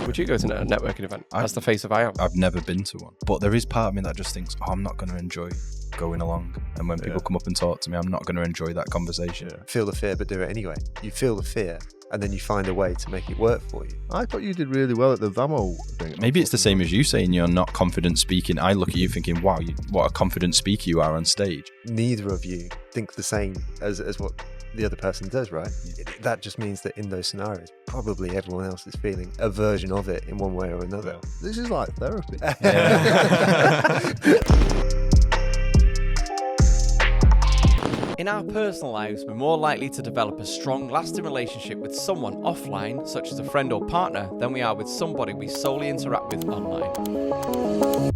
Would you go to a networking event as the face of IAM? I've never been to one, but there is part of me that just thinks, I'm not going to enjoy going along. And when people come up and talk to me, I'm not going to enjoy that conversation. Feel the fear, but do it anyway. You feel the fear, and then you find a way to make it work for you. I thought you did really well at the VAMO thing. Maybe it's the same as you saying you're not confident speaking. I look at you thinking, wow, what a confident speaker you are on stage. Neither of you think the same as what the other person does, right? That just means that in those scenarios, probably everyone else is feeling a version of it in one way or another. This is like therapy. In our personal lives, we're more likely to develop a strong, lasting relationship with someone offline, such as a friend or partner, than we are with somebody we solely interact with online.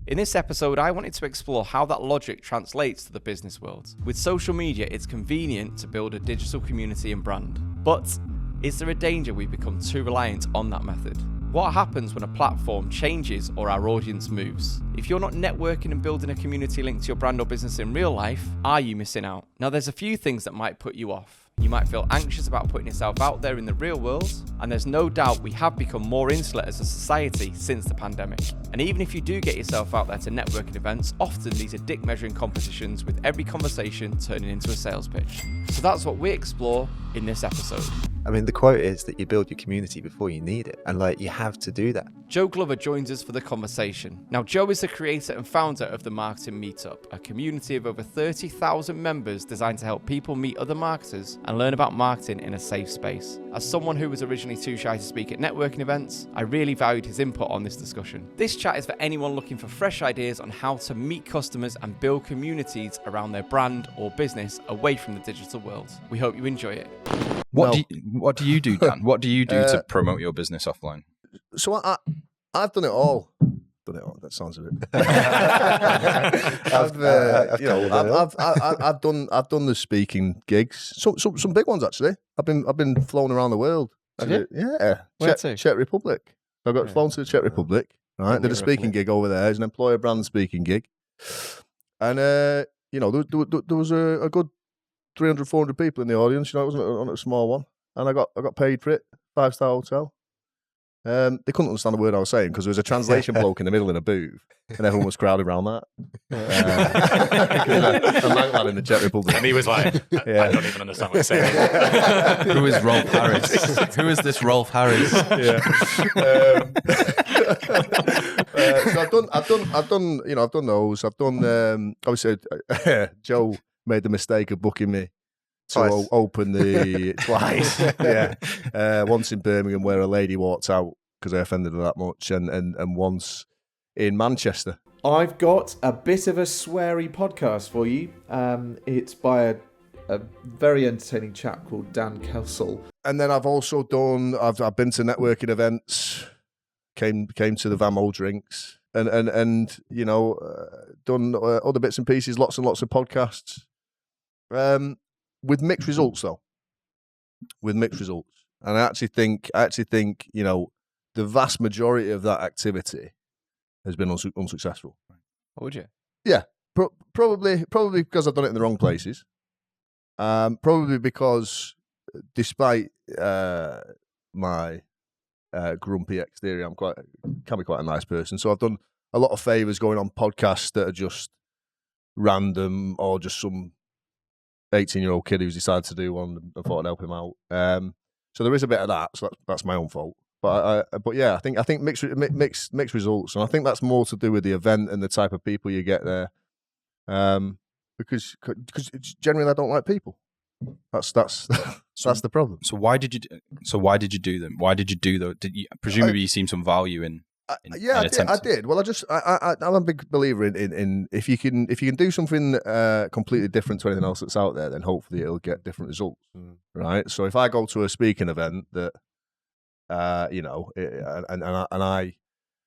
In this episode, I wanted to explore how that logic translates to the business world. With social media, it's convenient to build a digital community and brand. But is there a danger we become too reliant on that method? What happens when a platform changes or our audience moves? If you're not networking and building a community linked to your brand or business in real life, are you missing out? Now, there's a few things that might put you off. You might feel anxious about putting yourself out there in the real world, and there's no doubt we have become more insular as a society since the pandemic. And even if you do get yourself out there to networking events, often these are dick measuring competitions with every conversation turning into a sales pitch. So that's what we explore in this episode. I mean, the quote is that you build your community before you need it. And you have to do that. Joe Glover joins us for the conversation. Now, Joe is the creator and founder of the Marketing Meetup, a community of over 30,000 members designed to help people meet other marketers and learn about marketing in a safe space. As someone who was originally too shy to speak at networking events, I really valued his input on this discussion. This chat is for anyone looking for fresh ideas on how to meet customers and build communities around their brand or business away from the digital world. We hope you enjoy it. What do you do, Dan? What do you do to promote your business offline? So I've done it all. That sounds a bit. I've done the speaking gigs. Some big ones actually. I've been flown around the world. Have you? Yeah. Where to? Czech Republic. I got flown to the Czech Republic. Right, did a speaking gig over there. It's an employer brand speaking gig, and there was a good 300, 400 people in the audience. It wasn't on a small one, and I got paid for it. 5-star hotel. They couldn't understand a word I was saying because there was a translation bloke in the middle in a booth, and everyone was crowded around that. A lank lad in the Czech Republic, and he was like, "I don't even understand what you're saying." Who is Rolf Harris? Who is this Rolf Harris? Yeah. So I've done those. I've done. Obviously, Joe made the mistake of booking me to open the twice. Yeah. Once in Birmingham where a lady walked out because I offended her that much, and once in Manchester. I've got a bit of a sweary podcast for you. It's by a very entertaining chap called Dan Kessel. And then I've also done. I've been to networking events. Came to the VAMO drinks and done other bits and pieces. Lots and lots of podcasts. With mixed results, though. With mixed results, and I actually think, the vast majority of that activity has been unsuccessful. What would you? Yeah, probably because I've done it in the wrong places. Probably because, despite my grumpy exterior, can be quite a nice person. So I've done a lot of favors going on podcasts that are just random or just some 18-year-old kid who's decided to do one and thought I'd help him out. So there is a bit of that. So that's my own fault. But yeah, I think mixed results, and I think that's more to do with the event and the type of people you get there. Because generally I don't like people. That's the problem. So why did you do them? Why did you do those? Presumably you seen some value in I did. Well, I'm a big believer in if you can do something completely different to anything else that's out there, then hopefully it'll get different results, right? So if I go to a speaking event that, and I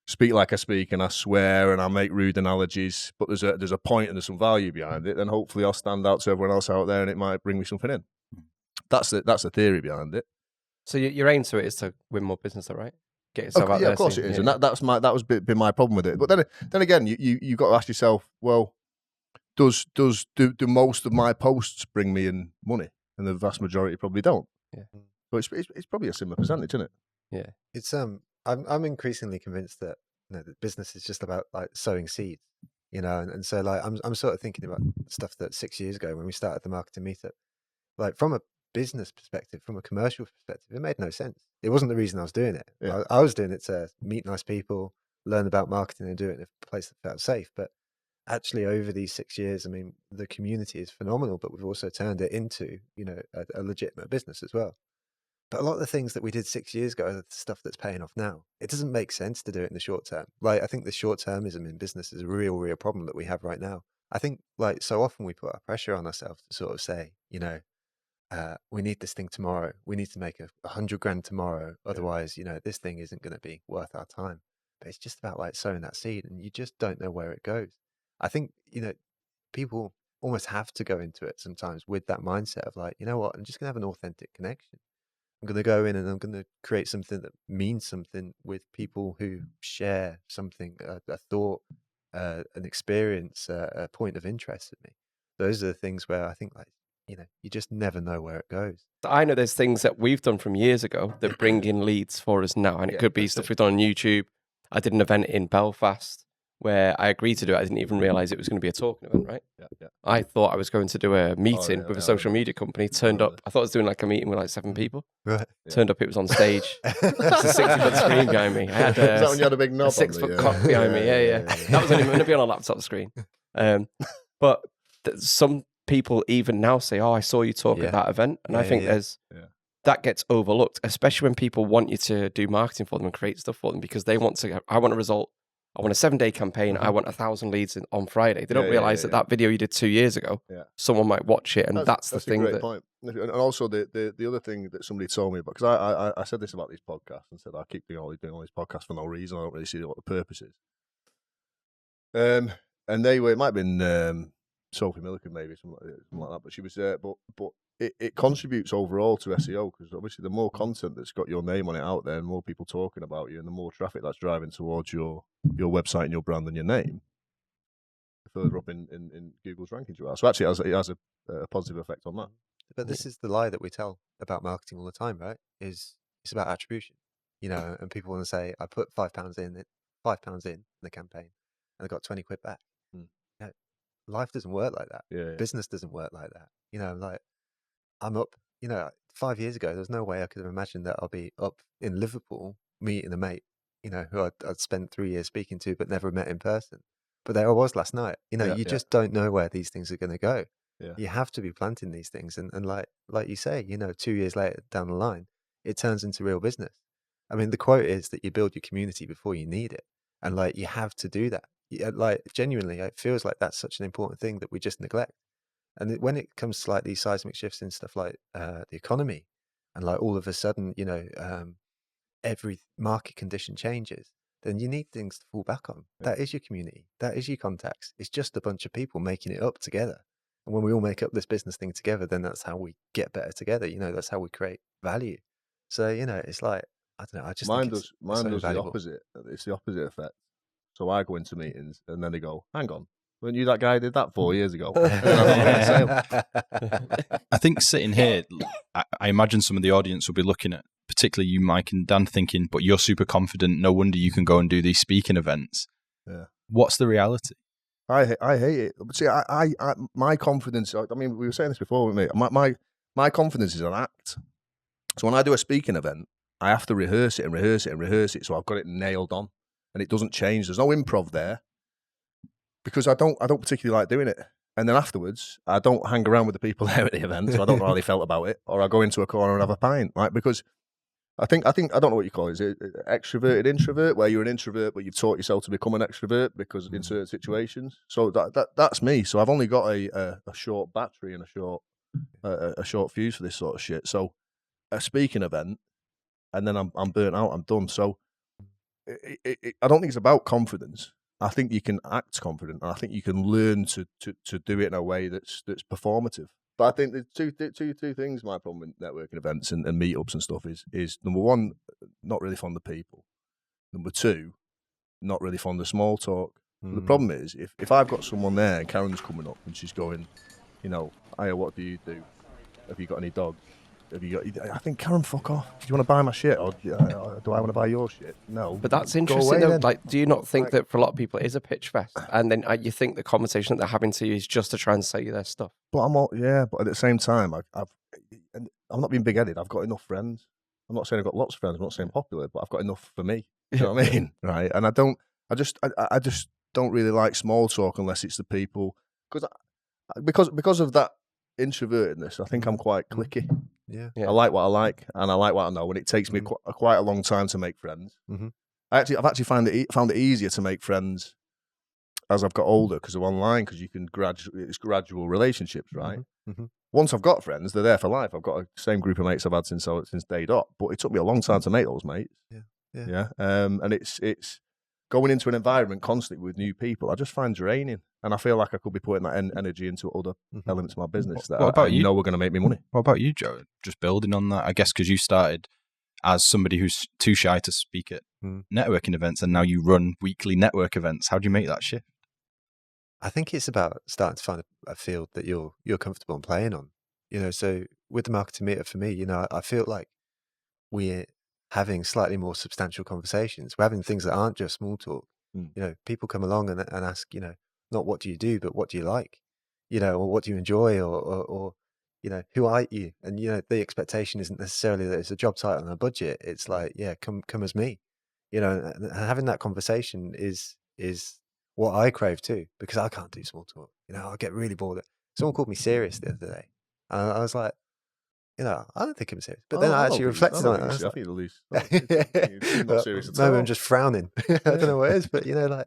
speak like I speak and I swear and I make rude analogies, but there's a point and there's some value behind it, then hopefully I'll stand out to everyone else out there and it might bring me something in. That's the theory behind it. So your aim to it is to win more business, though, right? Get yourself out there. Yeah, of course it is, and that was been my problem with it. But then again, you got to ask yourself, well, do most of my posts bring me in money? And the vast majority probably don't. Yeah. But it's probably a similar percentage, isn't it? Yeah. It's I'm increasingly convinced that that business is just about like sowing seeds, and so like I'm sort of thinking about stuff that 6 years ago when we started the marketing meetup, like from a business perspective, from a commercial perspective, it made no sense. It wasn't the reason I was doing it. Yeah. I was doing it to meet nice people, learn about marketing, and do it in a place that felt safe. But actually, over these 6 years, I mean, the community is phenomenal, but we've also turned it into a legitimate business as well. But a lot of the things that we did 6 years ago are the stuff that's paying off now. It doesn't make sense to do it in the short term. Like, I think the short termism in business is a real problem that we have right now. I think, like, so often we put our pressure on ourselves to sort of say, we need this thing tomorrow. We need to make 100 grand tomorrow. Otherwise, this thing isn't going to be worth our time. But it's just about like sowing that seed, and you just don't know where it goes. I think, people almost have to go into it sometimes with that mindset of like, you know what, I'm just going to have an authentic connection. I'm going to go in and I'm going to create something that means something with people who share something, a thought, an experience, a point of interest with me. Those are the things where I think, like, you just never know where it goes. I know there's things that we've done from years ago that bring in leads for us now. And it could be stuff we've done on YouTube. I did an event in Belfast where I agreed to do it. I didn't even realize it was going to be a talking event, right? Yeah. I thought I was going to do a meeting with a social media company. Turned up, I thought I was doing like a meeting with like 7 people. Right. Turned up, it was on stage. It's a 60-foot screen behind me. I had Is that when you had a big knob a 6-foot on cock behind me. Yeah. That was only going to be on a laptop screen. But some people even now say, "Oh, I saw you talk at that event," and I think that gets overlooked, especially when people want you to do marketing for them and create stuff for them because they want to. I want a result. I want a 7-day campaign. I want 1,000 leads on Friday. They don't realize that video you did 2 years ago, someone might watch it, and that's the thing. That's a great point. And also the other thing that somebody told me about, because I said this about these podcasts and said I keep doing all these podcasts for no reason. I don't really see what the purpose is. And they were, it might have been Sophie Milliken, maybe something like that. But she was there. But it contributes overall to SEO because obviously the more content that's got your name on it out there, and more people talking about you, and the more traffic that's driving towards your website and your brand and your name, the further up in Google's rankings you are. So actually, it has a positive effect on that. But this is the lie that we tell about marketing all the time, right? It's about attribution, and people want to say, I put £5 in the campaign, and I got 20 quid back. Life doesn't work like that. Yeah. Business doesn't work like that. Like I'm up, 5 years ago, there's no way I could have imagined that I'll be up in Liverpool meeting a mate, who I'd spent 3 years speaking to, but never met in person. But there I was last night. You just don't know where these things are going to go. Yeah. You have to be planting these things. And like you say, 2 years later down the line, it turns into real business. I mean, the quote is that you build your community before you need it. And like, you have to do that. Like, genuinely, it feels like that's such an important thing that we just neglect. And when it comes to like these seismic shifts in stuff like the economy, and like all of a sudden, every market condition changes, then you need things to fall back on. That is your community. That is your contacts. It's just a bunch of people making it up together. And when we all make up this business thing together, then that's how we get better together. That's how we create value. So, it's like, I don't know. I just mine think does the opposite. It's the opposite effect. So I go into meetings and then they go, hang on, weren't you that guy who did that 4 years ago? I think sitting here, I imagine some of the audience will be looking at, particularly you, Mike and Dan, thinking, but you're super confident. No wonder you can go and do these speaking events. Yeah. What's the reality? I hate it. But see, I my confidence, I mean, we were saying this before, mate. My confidence is an act. So when I do a speaking event, I have to rehearse it. So I've got it nailed on. And it doesn't change. There's no improv there because I don't particularly like doing it. And then afterwards, I don't hang around with the people there at the event, so I don't know how they felt about it. Or I go into a corner and have a pint, right? Because I think I don't know what you call it. Is it extroverted introvert, where you're an introvert but you've taught yourself to become an extrovert because in certain situations. So that's me. So I've only got a short battery and a short fuse for this sort of shit. So a speaking event, and then I'm burnt out. I'm done. So. I don't think it's about confidence. I think you can act confident, and I think you can learn to do it in a way that's performative. But I think the two things my problem with networking events and meetups and stuff is number one, not really fond of people. Number two, not really fond of small talk. The problem is if I've got someone there and Karen's coming up and she's going, Aya, what do you do? Have you got any dogs? have you got? I think, Karen, fuck off. Do you want to buy my shit, or do I want to buy your shit? No. But that's Go interesting, away though. then. Like, do you not think that for a lot of people it is a pitch fest, and then you think the conversation that they're having to you is just to try and sell you their stuff? But but at the same time, I'm not being big-headed. I've got enough friends. I'm not saying I've got lots of friends. I'm not saying popular, but I've got enough for me. You know what I mean? Right? And I just don't really like small talk unless it's the people, because of that introvertedness. I think I'm quite cliquey. Yeah. I like what I like, and I like what I know, and it takes me quite a long time to make friends. Mm-hmm. I've actually found it easier to make friends as I've got older because of online, because you can it's gradual relationships, right? Mm-hmm. Once I've got friends, they're there for life. I've got a same group of mates I've had since day dot, but it took me a long time to make those mates. Yeah. And it's going into an environment constantly with new people. I just find draining, and I feel like I could be putting that energy into other elements of my business that I know are going to make me money. What about you, Joe? Just building on that, I guess, because you started as somebody who's too shy to speak at networking events, and now you run weekly network events. How do you make that shift? I think it's about starting to find a field that you're comfortable in playing on. So with the marketing meetup, for me, I feel like we're having slightly more substantial conversations. We're having things that aren't just small talk. People come along and ask, not what do you do, but what do you like, or what do you enjoy, or who are you? And the expectation isn't necessarily that it's a job title and a budget. It's like, come as me, and having that conversation is what I crave too, because I can't do small talk. I get really bored. Someone called me serious the other day, and I was like, I don't think I'm serious. But then I actually reflected on it. I think the least. Not serious at all. Maybe I'm just frowning. I don't know what it is, but like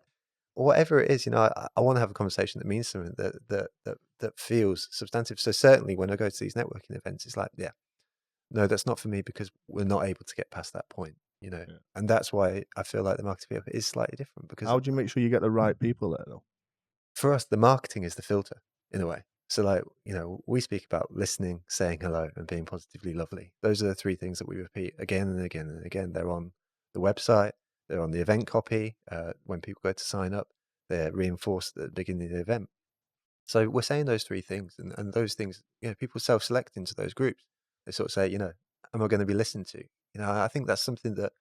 whatever it is, I want to have a conversation that means something, that feels substantive. So certainly when I go to these networking events, it's like, no, that's not for me, because we're not able to get past that point. And that's why I feel like the marketing is slightly different. Because how do you make sure you get the right people there, though? For us, the marketing is the filter in a way. So like, we speak about listening, saying hello, and being positively lovely. Those are the three things that we repeat again and again and again. They're on the website, they're on the event copy. When people go to sign up, they're reinforced at the beginning of the event. So we're saying those three things, and those things, people self-select into those groups. They sort of say, am I going to be listened to? I think that's something that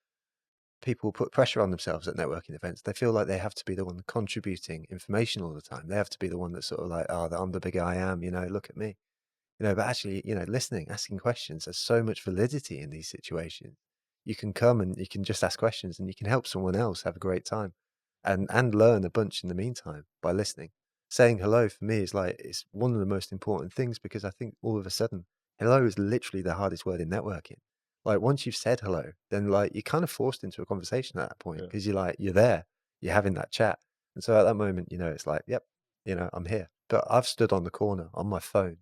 people put pressure on themselves at networking events. They feel like they have to be the one contributing information all the time. They have to be the one that's sort of like, I'm the big I am, look at me. But actually, listening, asking questions, there's so much validity in these situations. You can come and you can just ask questions, and you can help someone else have a great time and learn a bunch in the meantime by listening. Saying hello for me is like, it's one of the most important things, because I think all of a sudden, hello is literally the hardest word in networking. Like once you've said hello, then like you're kind of forced into a conversation at that point, because you're there, you're having that chat. And so at that moment, it's like, yep, I'm here. But I've stood on the corner on my phone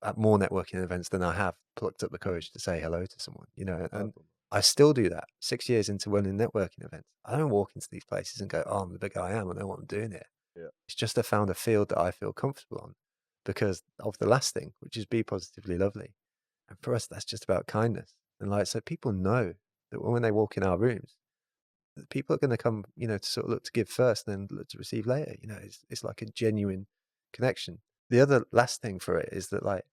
at more networking events than I have plucked up the courage to say hello to someone, and I still do that 6 years into running networking events. I don't walk into these places and go, I'm the big guy I am, I know what I'm doing here. It's just I found a field that I feel comfortable on because of the last thing, which is be positively lovely. And for us, that's just about kindness. And like, so people know that when they walk in our rooms, that people are going to come, to sort of look to give first and then look to receive later. It's like a genuine connection. The other last thing for it is that like,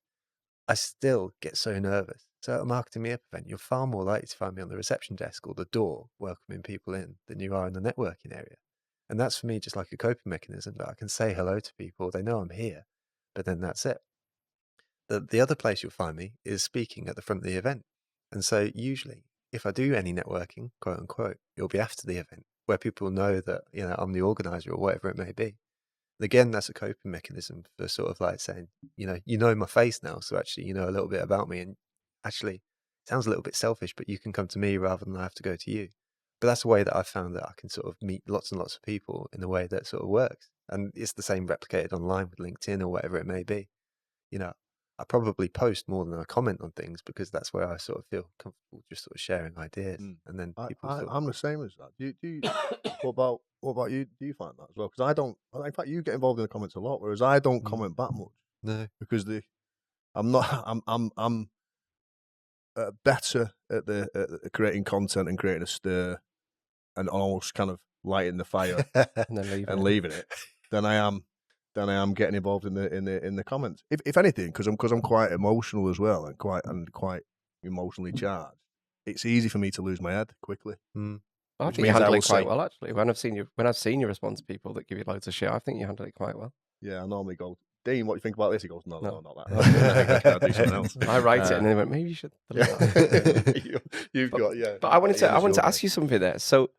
I still get so nervous. So at a marketing meetup event, you're far more likely to find me on the reception desk or the door welcoming people in than you are in the networking area. And that's for me just like a coping mechanism, that I can say hello to people. They know I'm here, but then that's it. The other place you'll find me is speaking at the front of the event. And so usually if I do any networking, quote unquote, it'll be after the event where people know that, I'm the organizer or whatever it may be. And again, that's a coping mechanism for sort of like saying, you know my face now. So actually, a little bit about me, and actually it sounds a little bit selfish, but you can come to me rather than I have to go to you. But that's a way that I've found that I can sort of meet lots and lots of people in a way that sort of works. And it's the same replicated online with LinkedIn or whatever it may be. I probably post more than I comment on things because that's where I sort of feel comfortable just sort of sharing ideas. And then people I'm the same as that. Do you what about you? Do you find that as well? Because I don't. In fact, you get involved in the comments a lot, whereas I don't comment back much. No, because I'm better at creating content and creating a stir and almost kind of lighting the fire and leaving it than I am getting involved in the comments. If anything, because I'm quite emotional as well and quite emotionally charged, it's easy for me to lose my head quickly. I think you handle it quite well, actually. When I've seen you respond to people that give you loads of shit, I think you handle it quite well. Yeah, I normally go, Dean, what do you think about this? He goes, no, not that. I'll do something else. I write it, and then he went, maybe you should. But I wanted to ask you something there. So,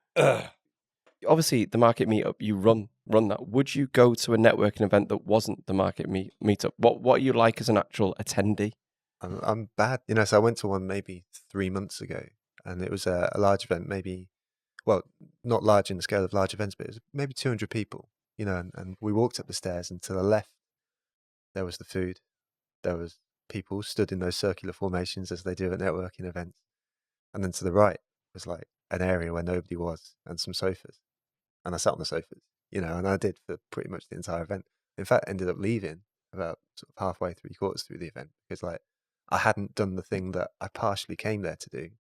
obviously, the Market Meetup, you run that. Would you go to a networking event that wasn't the Market Meetup? What are you like as an actual attendee? I'm bad, so I went to one maybe 3 months ago, and it was a large event, maybe, well, not large in the scale of large events, but it was maybe 200 people, and we walked up the stairs, and to the left, there was the food. There was people stood in those circular formations as they do at networking events. And then to the right was like an area where nobody was and some sofas. And I sat on the sofas, and I did for pretty much the entire event. In fact, I ended up leaving about sort of halfway, 3/4 through the event, because I hadn't done the thing that I partially came there to do,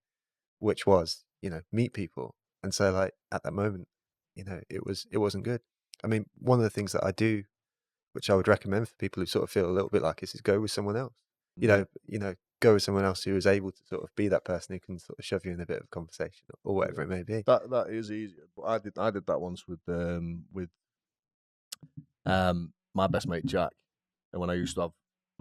which was, meet people. And so at that moment, it wasn't good. I mean, one of the things that I do, which I would recommend for people who sort of feel a little bit like this, is go with someone else. Go with someone else who is able to sort of be that person who can sort of shove you in a bit of conversation or whatever it may be. That is easier. But I did that once with my best mate Jack, and when I used to have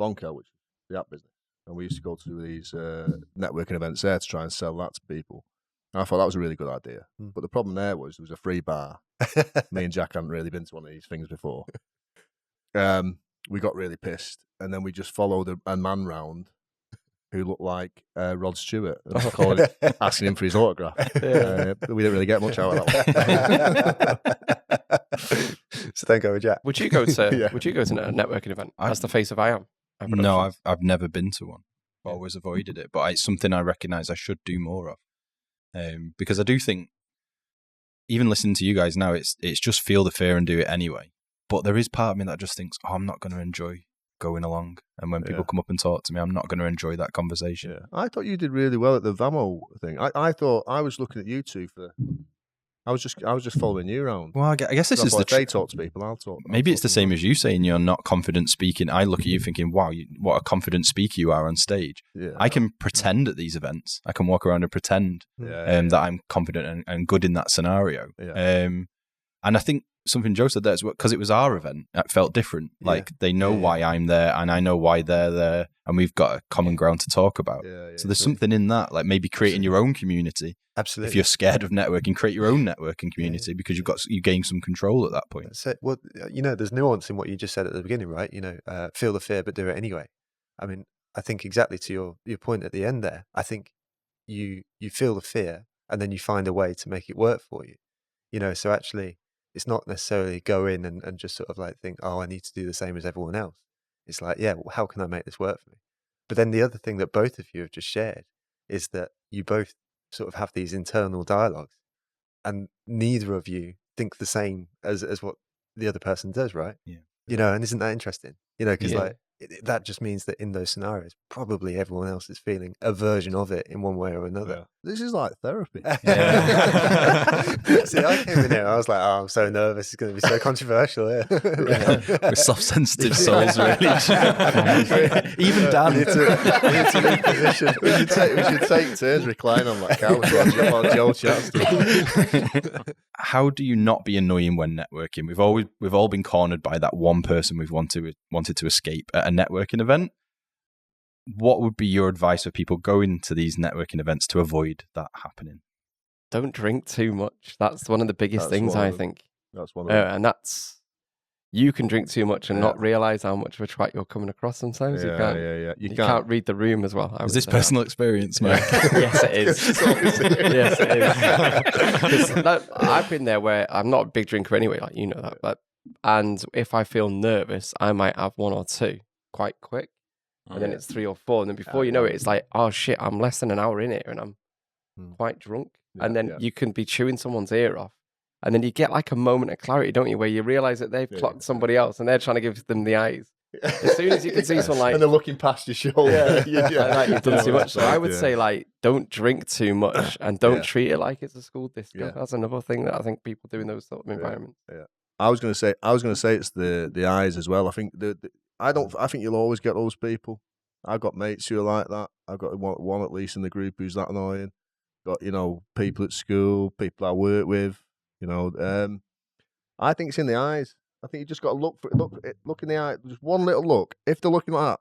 Vonka, which is the app business, and we used to go to these networking events there to try and sell that to people. And I thought that was a really good idea. But the problem there was a free bar. Me and Jack hadn't really been to one of these things before. We got really pissed, and then we just followed a man round who looked like Rod Stewart, asking him for his autograph. We didn't really get much out of that one. So don't go with Jack. Would you go to Would you go to a networking event as the face of I Am? No, I've never been to one. I've always avoided it, but it's something I recognise I should do more of. Because I do think, even listening to you guys now, it's just feel the fear and do it anyway. But there is part of me that just thinks, I'm not going to enjoy going along. And when people come up and talk to me, I'm not going to enjoy that conversation. Yeah. I thought you did really well at the Vamo thing. I thought I was looking at you two for... I was just following you around. Well, I guess this is the they talk to people. I'll talk. Maybe it's the same as you saying you're not confident speaking. I look at you thinking, wow, what a confident speaker you are on stage. Yeah. I can pretend at these events. I can walk around and pretend that I'm confident and good in that scenario. Yeah. And I think something Joe said there is because it was our event, it felt different. Like they know why I'm there and I know why they're there, and we've got a common ground to talk about. So there's something in that, like maybe creating your own community. Absolutely. If you're scared of networking, create your own networking community because you gain some control at that point. So, well, there's nuance in what you just said at the beginning, right? Feel the fear but do it anyway. I mean, I think exactly to your point at the end there. I think you feel the fear and then you find a way to make it work for you. So actually, it's not necessarily go in and just sort of like think, oh, I need to do the same as everyone else. It's like, how can I make this work for me? But then the other thing that both of you have just shared is that you both sort of have these internal dialogues and neither of you think the same as what the other person does, right? Yeah. And isn't that interesting? Because that just means that in those scenarios, probably everyone else is feeling a version of it in one way or another. Yeah. This is like therapy. See, I came in here, I was like, oh, I'm so nervous. It's going to be so controversial here. We're soft, sensitive souls, really. Even Dan. We need to reposition. We should take turns reclining on that couch while Joe chats. How do you not be annoying when networking? We've all been cornered by that one person we've wanted to escape at a networking event. What would be your advice for people going to these networking events to avoid that happening? Don't drink too much. That's one of the biggest things, I think. That's one of them. And that's, you can drink too much and not realise how much of a twat you're coming across sometimes. You can't read the room as well. Is this personal experience, Mike? Yes, it is. Yes, it is. I've been there where I'm not a big drinker anyway, like you know that. But and if I feel nervous, I might have one or two quite quick. And then it's 3 or 4. And then before you know it, it's like, oh shit, I'm less than an hour in here and I'm quite drunk. And then you can be chewing someone's ear off. And then you get like a moment of clarity, don't you? Where you realise that they've clocked somebody else and they're trying to give them the eyes. As soon as you can see someone like... And they're looking past your shoulder. Like you've done too much. So I would say like, don't drink too much and don't treat it like it's a school disco. That's another thing that I think people do in those sort of environments. I was going to say it's the eyes as well. I think I think you'll always get those people. I've got mates who are like that. I've got one at least in the group who's that annoying. Got, people at school, people I work with, I think it's in the eyes. I think you just got to look in the eye, just one little look. If they're looking like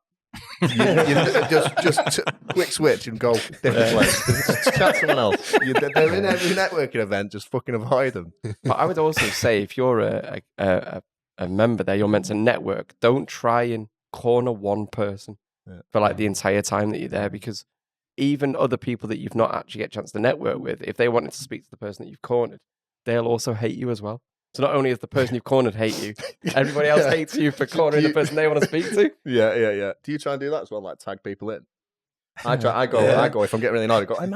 that, just quick switch and go different place. Chat someone else. They're in every networking event. Just fucking avoid them. But I would also say, if you're a member there, you're meant to network. Don't try and corner one person for like the entire time that you're there, because even other people that you've not actually get a chance to network with, if they wanted to speak to the person that you've cornered, they'll also hate you as well. So not only does the person you've cornered hate you, everybody else hates you for cornering the person they want to speak to. Yeah. Do you try and do that as well, like tag people in? I go if I'm getting really annoyed, I go, hey,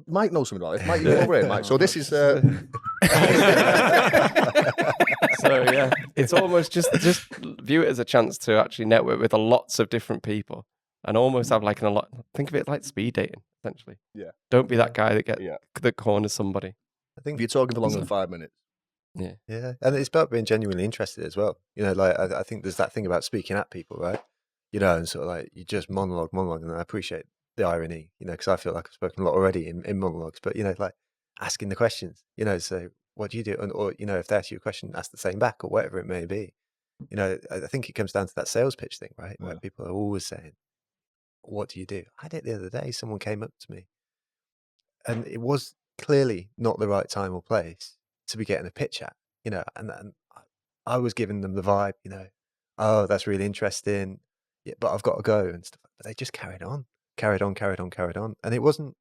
Mike knows something about this. Mike, you over here, Mike. So this is So yeah, it's almost just view it as a chance to actually network with lots of different people and almost have like think of it like speed dating, essentially. Yeah. Don't be that guy that corners somebody. I think if you're talking for longer than 5 minutes. Yeah, and it's about being genuinely interested as well. Like I think there's that thing about speaking at people, right? And sort of like you just monologue, and I appreciate the irony, because I feel like I've spoken a lot already in monologues, but like asking the questions, so what do you do? Or if they ask you a question, ask the same back or whatever it may be. I think it comes down to that sales pitch thing, right? Where people are always saying, what do you do? I did it the other day. Someone came up to me and it was clearly not the right time or place to be getting a pitch at, and I was giving them the vibe, oh, that's really interesting, but I've got to go and stuff. But they just carried on. And it wasn't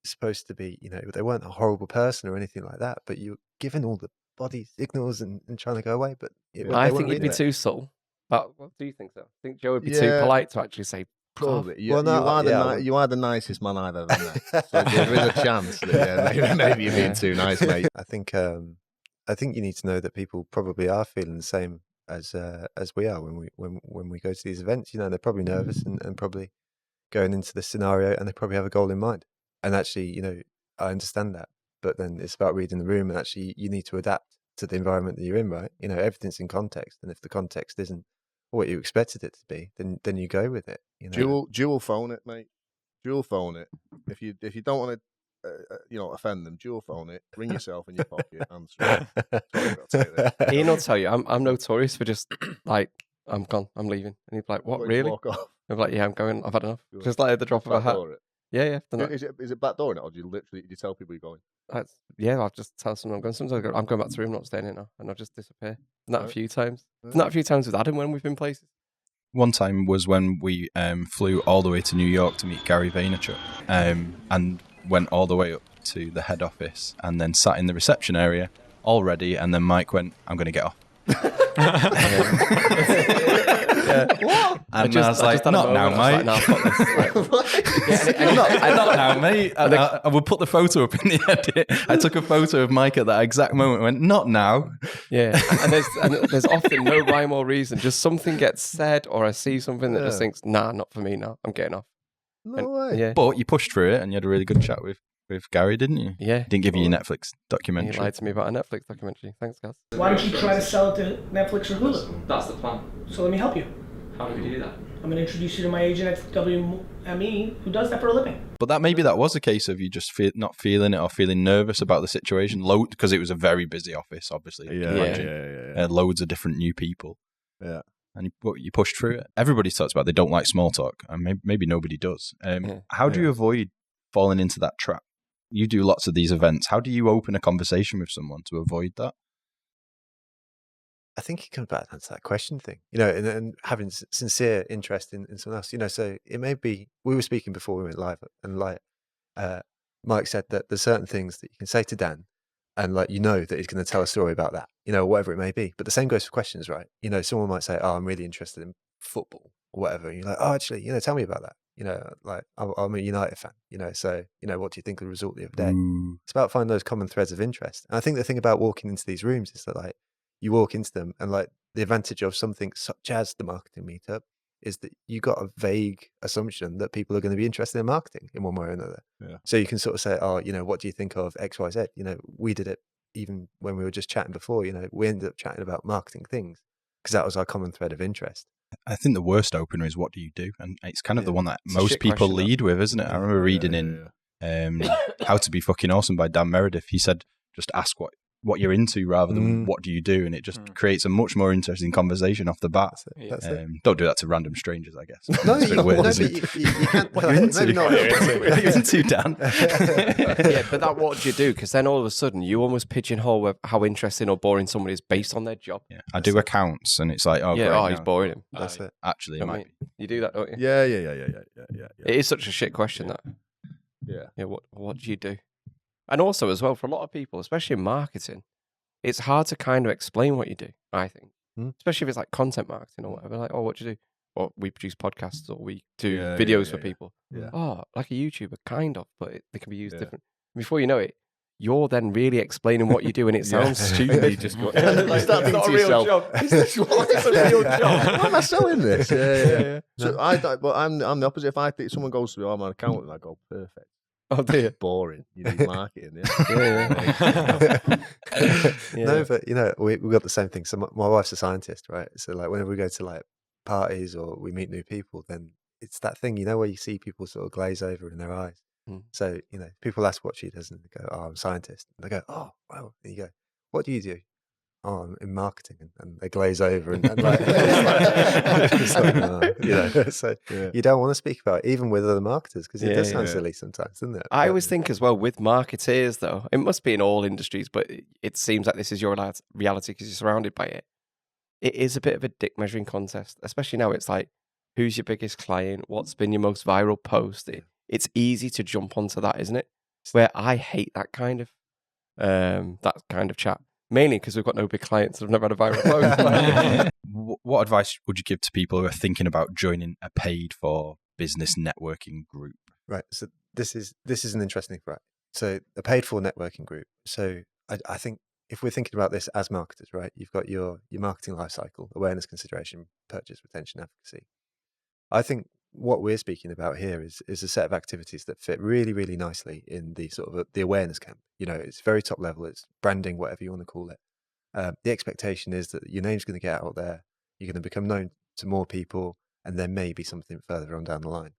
supposed to be, they weren't a horrible person or anything like that, but you were giving all the body signals and trying to go away. But I think you'd be too subtle. But what do you think, though? I think Joe would be too polite to actually say, probably. You are the nicest man I've ever met. So there is a chance that maybe you're being too nice, mate. I think you need to know that people probably are feeling the same as we are when we go to these events. They're probably nervous and probably going into the scenario, and they probably have a goal in mind. And actually, I understand that, but then it's about reading the room, and actually you need to adapt to the environment that you're in, right? Everything's in context, and if the context isn't what you expected it to be, then you go with it. Dual phone it, mate. Dual phone it. If you don't want to, offend them, dual phone it. Ring yourself in your pocket. Answer it. Ian will tell you, I'm notorious for just like, I'm gone, I'm leaving, and he'd be like, "What, really?" Walk off. I'm like, "Yeah, I'm going. I've had enough." Just like at the drop of a hat. Yeah. Is it backdooring it, or do you tell people you're going? I'll just tell someone I'm going. Sometimes I'm going back to the room, not staying in now, and I'll just disappear. Not a few times. Not a few times with Adam when we've been places. One time was when we flew all the way to New York to meet Gary Vaynerchuk, and went all the way up to the head office, and then sat in the reception area, all ready, and then Mike went, "I'm going to get off." What? And I was like, "Not now, mate." Not now, mate. I would put the photo up in the edit. I took a photo of Mike at that exact moment and went, "Not now." Yeah, and there's often no rhyme or reason. Just something gets said, or I see something that just thinks, "Nah, not for me now. I'm getting off." No way. Yeah. But you pushed through it, and you had a really good chat with Gary, didn't you? Yeah. Didn't give you your Netflix documentary. He lied to me about a Netflix documentary. Thanks, guys. Why don't you try to sell it to Netflix or Hulu? That's the plan. So let me help you. How do we do that? I'm going to introduce you to my agent at WME who does that for a living. But that was a case of you just not feeling it or feeling nervous about the situation, because it was a very busy office, obviously. Yeah. Loads of different new people. Yeah. And you pushed through it. Everybody talks about they don't like small talk, and maybe nobody does. How do you avoid falling into that trap? You do lots of these events. How do you open a conversation with someone to avoid that? I think it comes back to that question thing, and having sincere interest in someone else, so it may be, we were speaking before we went live, and Mike said that there's certain things that you can say to Dan, and that he's going to tell a story about that, whatever it may be. But the same goes for questions, right? Someone might say, "Oh, I'm really interested in football," or whatever. And you're like, "Oh, actually, tell me about that." I'm a United fan, so, what do you think of the result the other day? It's about finding those common threads of interest. And I think the thing about walking into these rooms is that, you walk into them, and, the advantage of something such as the marketing meetup is that you got a vague assumption that people are going to be interested in marketing in one way or another. Yeah. So you can sort of say, "Oh, what do you think of X, Y, Z?" We did it even when we were just chatting before, we ended up chatting about marketing things because that was our common thread of interest. I think the worst opener is what do you do? And it's kind of the one that It's a most shit people question, lead with, isn't it? I remember reading in How to Be Fucking Awesome by Dan Meredith. He said, just ask what you're into rather than what do you do, and it just creates a much more interesting conversation off the bat. That's it. Don't do that to random strangers, I guess. No, It's a bit weird, no, isn't but it? you can't. What are you into? Maybe not. What are you into, Dan? Yeah, but that what do you do? Because then all of a sudden you almost pigeonhole how interesting or boring someone is based on their job. Yeah, I do accounts, and it's like, He's boring him. That's it. Actually, it I might mean, be. you do that, don't you? Yeah. It is such a shit question that. Yeah. Yeah. What do you do? And also as well for a lot of people, especially in marketing, it's hard to kind of explain what you do. I think, especially if it's like content marketing or whatever. Like, oh, what do you do? Or we produce podcasts, or we do videos for people. Yeah. Oh, like a YouTuber, kind of, but they can be used different. Before you know it, you're then really explaining what you do, and it sounds stupid. You just go, like, You start that's not a thinking to real yourself, job. Is this what is a real job? Why am I selling this? Yeah. So I'm the opposite. If I think someone goes to me, I'm an accountant, I go, perfect. Oh dear. Boring. You need marketing. Yeah. No, but we've got the same thing. So my wife's a scientist, right? So like whenever we go to like parties or we meet new people, then it's that thing, where you see people sort of glaze over in their eyes. So, people ask what she does and they go, oh, I'm a scientist. And they go, oh, wow. And you go, what do you do? Oh, I'm in marketing. And they glaze over and like, so you don't want to speak about it, even with other marketers, because it does sound silly sometimes, doesn't it? I always think as well with marketeers, though, it must be in all industries, but it seems like this is your reality because you're surrounded by it. It is a bit of a dick measuring contest, especially now. It's like, who's your biggest client? What's been your most viral post? It's easy to jump onto that, isn't it? Where I hate that kind of chat. Mainly because we've got no big clients that have never had a viral post. What advice would you give to people who are thinking about joining a paid for business networking group? Right. So this is an interesting thing, right? So a paid for networking group. So I think if we're thinking about this as marketers, right, you've got your marketing life cycle, awareness, consideration, purchase, retention, advocacy. I think what we're speaking about here is a set of activities that fit really, really nicely in the sort of the awareness camp. It's very top level. It's branding, whatever you want to call it. The expectation is that your name's going to get out there. You're going to become known to more people, and there may be something further on down the line.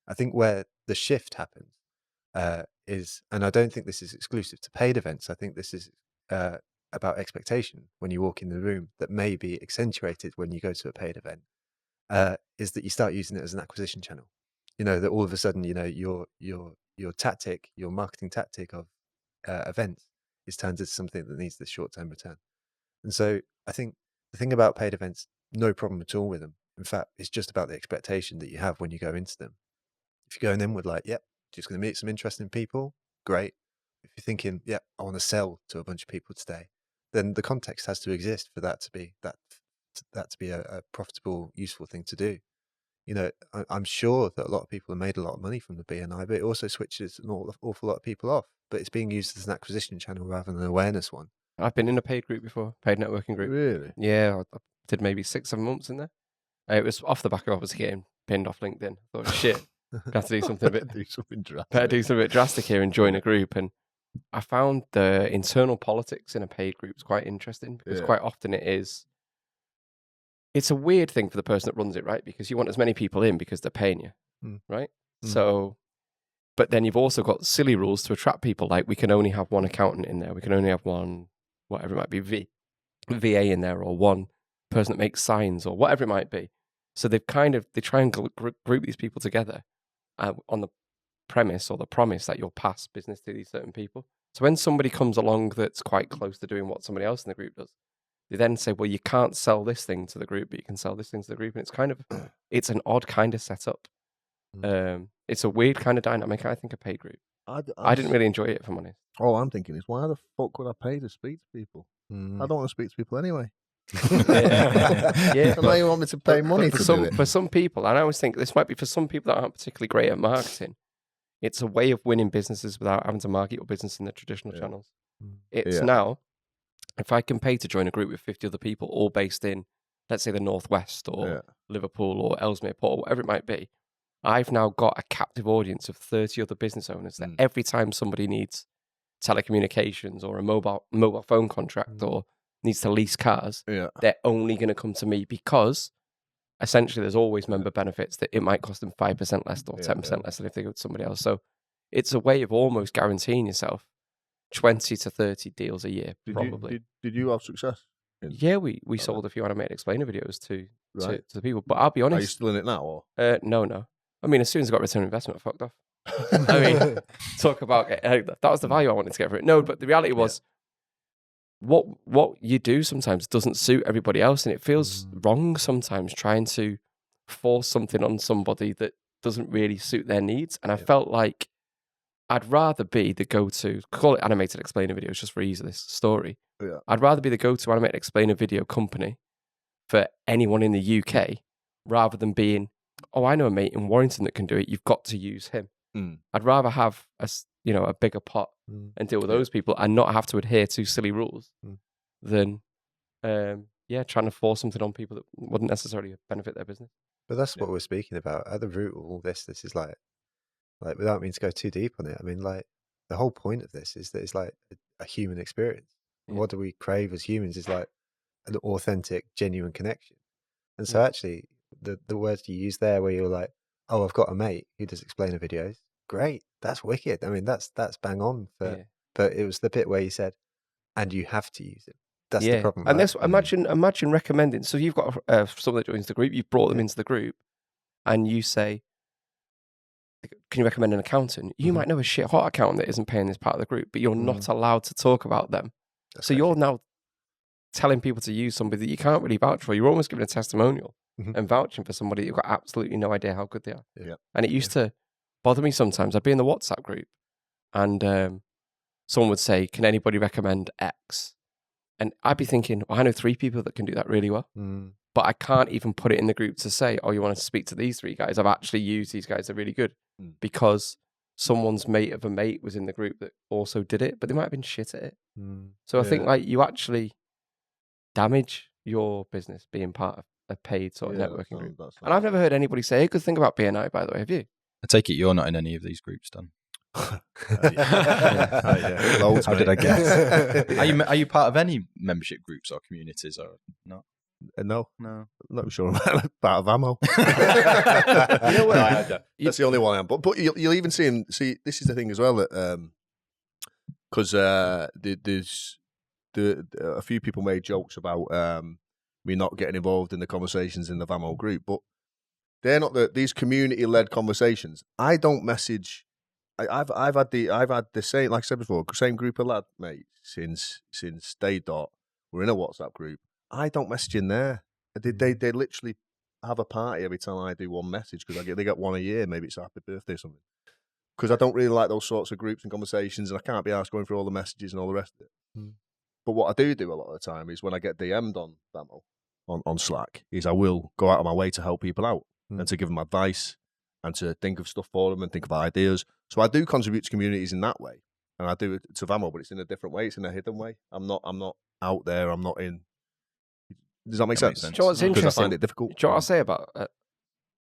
I think where the shift happens is, and I don't think this is exclusive to paid events. I think this is about expectation when you walk in the room that may be accentuated when you go to a paid event. Is that you start using it as an acquisition channel. That all of a sudden, your tactic, your marketing tactic of events is turned into something that needs this short-term return. And so I think the thing about paid events, no problem at all with them. In fact, it's just about the expectation that you have when you go into them. If you're going in with like, yep, just going to meet some interesting people, great. If you're thinking, yep, I want to sell to a bunch of people today, then the context has to exist for that to be a profitable, useful thing to do. I'm sure that a lot of people have made a lot of money from the BNI, but it also switches an awful lot of people off. But it's being used as an acquisition channel rather than an awareness one. I've been in a paid group before, paid networking group. Really? Yeah, I did maybe 6-7 months in there. It was off the back of obviously getting pinned off LinkedIn. I thought, shit, got to do something a bit drastic here and join a group. And I found the internal politics in a paid group is quite interesting because quite often it's a weird thing for the person that runs it, right? Because you want as many people in because they're paying you, right? So, but then you've also got silly rules to attract people. Like we can only have one accountant in there. We can only have one, whatever it might be, VA in there, or one person that makes signs or whatever it might be. So they try and group these people together on the premise or the promise that you'll pass business to these certain people. So when somebody comes along that's quite close to doing what somebody else in the group does, they then say, well, you can't sell this thing to the group, but you can sell this thing to the group. And it's an odd kind of setup. It's a weird kind of dynamic, I think, a paid group. I didn't really enjoy it, if I'm honest. All I'm thinking is, why the fuck would I pay to speak to people? I don't want to speak to people anyway. Yeah. So now you want me to pay money for to some, do it? For some people, and I always think this might be for some people that aren't particularly great at marketing, it's a way of winning businesses without having to market your business in the traditional channels. It's now, if I can pay to join a group with 50 other people, all based in, let's say, the Northwest or Liverpool or Ellesmere Port or whatever it might be, I've now got a captive audience of 30 other business owners that every time somebody needs telecommunications or a mobile phone contract or needs to lease cars, they're only going to come to me because essentially there's always member benefits that it might cost them 5% less or 10% less than if they go to somebody else. So it's a way of almost guaranteeing yourself 20 to 30 deals a year, probably. Did you have success? Yeah, we sold a few animated explainer videos to the people. But I'll be honest. Are you still in it now? Or? No. I mean, as soon as I got return on investment, I fucked off. I mean, talk about that was the value I wanted to get for it. No, but the reality was what you do sometimes doesn't suit everybody else, and it feels wrong sometimes trying to force something on somebody that doesn't really suit their needs. And I felt like I'd rather be the go-to, call it animated explainer videos just for ease of this story. Yeah. I'd rather be the go-to animated explainer video company for anyone in the UK rather than being, oh, I know a mate in Warrington that can do it. You've got to use him. I'd rather have a bigger pot and deal with those people and not have to adhere to silly rules than trying to force something on people that wouldn't necessarily benefit their business. But that's what we're speaking about. At the root of all this is like without meaning to go too deep on it, I mean, like, the whole point of this is that it's like a human experience. And what do we crave as humans is like an authentic, genuine connection. And so actually, the words you use there where you're like, oh, I've got a mate who does explainer videos. Great. That's wicked. I mean, that's bang on. But it was the bit where you said, and you have to use it. That's the problem. And that's, imagine recommending. So you've got someone that joins the group, you've brought them into the group, and you say, can you recommend an accountant? You might know a shit hot accountant that isn't paying this part of the group, but you're not allowed to talk about them. So you're now telling people to use somebody that you can't really vouch for. You're almost giving a testimonial and vouching for somebody that you've got absolutely no idea how good they are. Yeah. And it used to bother me sometimes. I'd be in the WhatsApp group and someone would say, can anybody recommend X? And I'd be thinking, well, I know 3 people that can do that really well. But I can't even put it in the group to say, oh, you want to speak to these 3 guys? I've actually used these guys. They're really good. Because someone's mate of a mate was in the group that also did it, but they might have been shit at it. So I think like you actually damage your business being part of a paid sort of networking group. And I've never heard anybody say a good thing about BNI, by the way. Have you? I take it you're not in any of these groups, Dan. Loads, how did I guess? Are you part of any membership groups or communities or not? No, not sure I'm part of ammo. You know what? That's the only one I am. But you'll even see this is the thing as well that because there's a few people made jokes about me not getting involved in the conversations in the VAMO group, but they're not these community led conversations. I don't message. I've had the same, like I said before, same group of lad mates since day dot. We're in a WhatsApp group. I don't message in there. They literally have a party every time I do one message because they get one a year. Maybe it's a happy birthday or something. Because I don't really like those sorts of groups and conversations, and I can't be asked going through all the messages and all the rest of it. But what I do a lot of the time is when I get DM'd on VAMO on Slack, is I will go out of my way to help people out and to give them advice and to think of stuff for them and think of ideas. So I do contribute to communities in that way, and I do it to VAMO, but it's in a different way. It's in a hidden way. I'm not out there. I'm not in. Does that make sense? Do you know what's interesting? I find it difficult. Do you know what I'll say about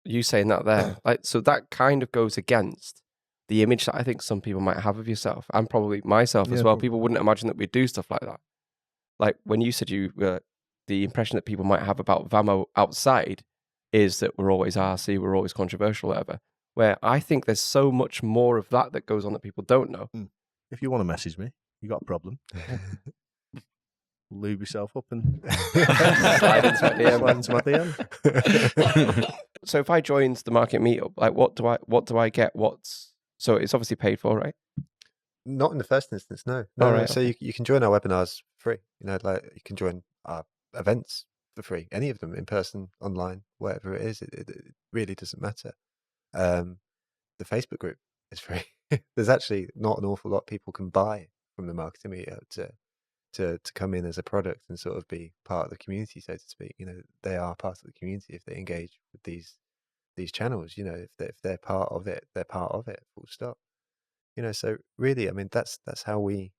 you saying that there? Like, so that kind of goes against the image that I think some people might have of yourself, and probably myself as well. People wouldn't imagine that we'd do stuff like that. Like when you said the impression that people might have about VAMO outside is that we're always RC, we're always controversial, whatever. Where I think there's so much more of that goes on that people don't know. If you want to message me, you got a problem. Lube yourself up and slide into my DM. So if I joined the market meetup, like what do I get? So it's obviously paid for, right? Not in the first instance, no. All right. So you can join our webinars free. You know, like you can join our events for free. Any of them, in person, online, whatever it is, it really doesn't matter. The Facebook group is free. There's actually not an awful lot people can buy from the marketing meetup to come in as a product and sort of be part of the community, so to speak. You know, they are part of the community if they engage with these channels. You know, if they're part of it, they're part of it. Full stop. You know, so really, I mean, that's how we.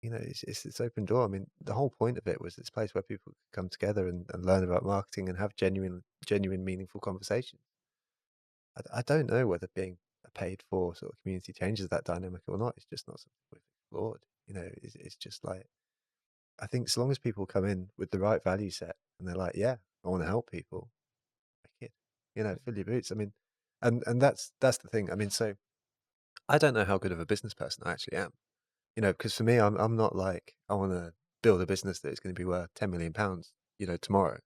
You know, it's open door. I mean, the whole point of it was this place where people could come together and learn about marketing and have genuine, meaningful conversations. I don't know whether being a paid for sort of community changes that dynamic or not. It's just not something we've explored. You know, it's just like, I think so long as people come in with the right value set and they're like, yeah, I want to help people, You know, fill your boots. I mean, and that's the thing. I mean, so I don't know how good of a business person I actually am. You know, because for me, I'm not like I want to build a business that is going to be worth £10 million, you know, tomorrow,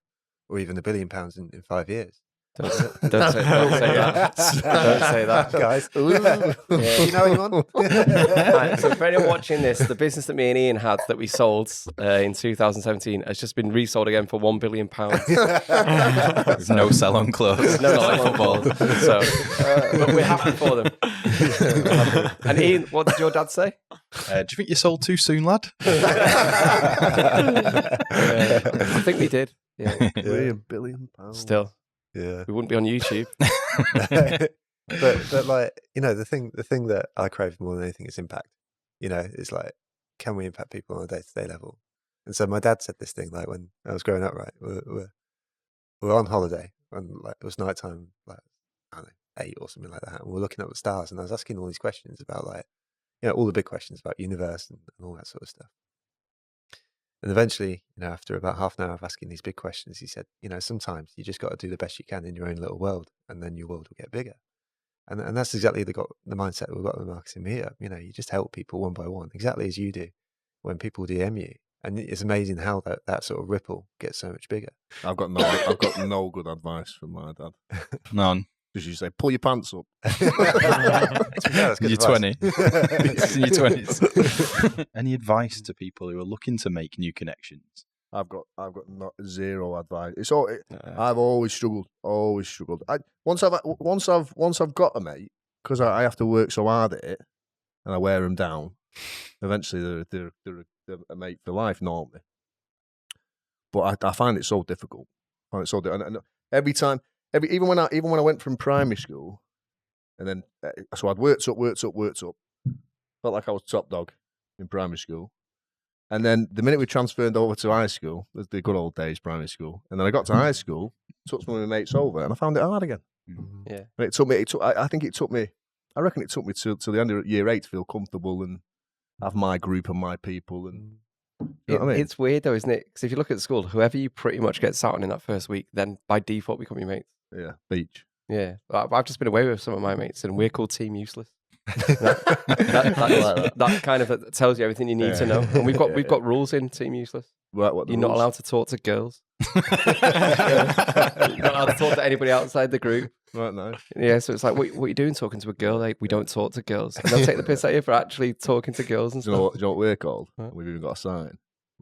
or even £1 billion in 5 years. Don't say that. Don't say that, guys. Yeah. You know anyone? Right, so for anyone watching this, the business that me and Ian had that we sold in 2017 has just been resold again for £1 billion. There's no sell on clothes. No sell on clothes. So, but we're happy for them. And Ian, what did your dad say? Do you think you sold too soon, lad? I think we did. Yeah. £1 billion. Still. Yeah, we wouldn't be on YouTube. but like, you know, the thing that I crave more than anything is impact. You know, it's like, can we impact people on a day-to-day level? And so my dad said this thing like when I was growing up. Right, we're on holiday and like it was nighttime, like I don't know, 8 or something like that. And we're looking up the stars, and I was asking all these questions about like, you know, all the big questions about universe and all that sort of stuff. And eventually, you know, after about half an hour of asking these big questions, he said, you know, sometimes you just got to do the best you can in your own little world, and then your world will get bigger. And that's exactly the mindset we've got with Marketing Meetup. You know, you just help people one by one, exactly as you do when people DM you. And it's amazing how that sort of ripple gets so much bigger. I've got no good advice from my dad. None. Because you say, pull your pants up. You're 20. It's in your 20s. Any advice to people who are looking to make new connections? I've got zero advice. It's all. I've always struggled. Once I've got a mate, because I have to work so hard at it, and I wear them down. Eventually, they're a mate for life normally. But I find it so difficult. And every time. Even when I went from primary school, and then so I'd worked up, felt like I was top dog in primary school, and then the minute we transferred over to high school, the good old days primary school, and then I got to high school, took some of my mates over, and I found it hard again. Yeah, and it took me. I reckon it took me till the end of year 8 to feel comfortable and have my group and my people and. You know what I mean? It's weird though, isn't it? Because if you look at school, whoever you pretty much get sat on in that first week, then by default become your mates. Yeah, beach. Yeah, I've just been away with some of my mates, and we're called Team Useless. that kind of tells you everything you need to know. And we've got rules in Team Useless. What You're not allowed to talk to girls. You're not allowed to talk to anybody outside the group. Right now. Yeah, so it's like, what are you doing talking to a girl? Like, we don't talk to girls. And they'll take the piss at you for actually talking to girls and stuff. Do you know what we're called? Huh? We've even got a sign.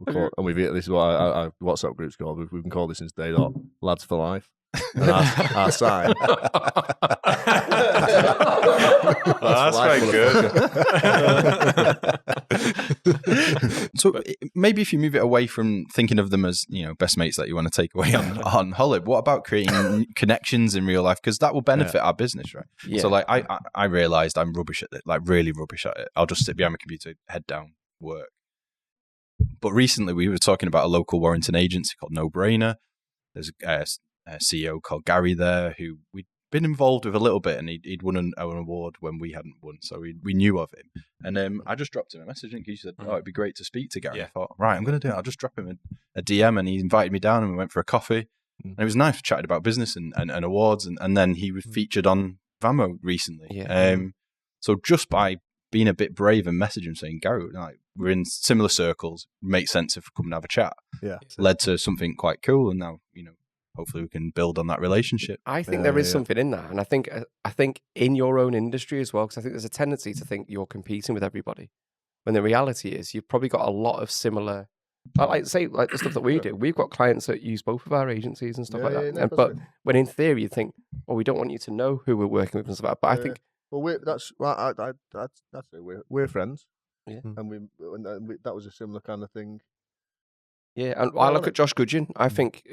And this is what our WhatsApp group's called. We've been called this since day dot. Lads for life. And our sign. That's quite good. So maybe if you move it away from thinking of them as, you know, best mates that you want to take away on holiday, what about creating connections in real life? Because that will benefit our business, right? Yeah. So like I realized I'm rubbish at it, like really rubbish at it. I'll just sit behind my computer, head down, work. But recently we were talking about a local Warrington agency called No Brainer. There's a CEO called Gary there who we'd been involved with a little bit, and he'd won an award when we hadn't won, so we knew of him. And I just dropped him a message, and he said, "Oh, it'd be great to speak to Gary." Yeah. I thought, right, I'm going to do it. I'll just drop him a DM, and he invited me down, and we went for a coffee. And it was nice. We chatted about business and awards, and then he was featured on Vamo recently. Yeah. So just by being a bit brave and messaging saying, Gary, like, we're in similar circles, makes sense if we come and have a chat. Yeah. Led to something quite cool, and now, you know, hopefully we can build on that relationship. I think there is something in that. And I think in your own industry as well, because I think there's a tendency to think you're competing with everybody, when the reality is you've probably got a lot of similar, like the stuff that we do. We've got clients that use both of our agencies and stuff like that. But when in theory you think, well, we don't want you to know who we're working with and stuff like that. But I think... Well, we're friends. Yeah. And that was a similar kind of thing. Yeah, and I look at Josh Goodgin. I think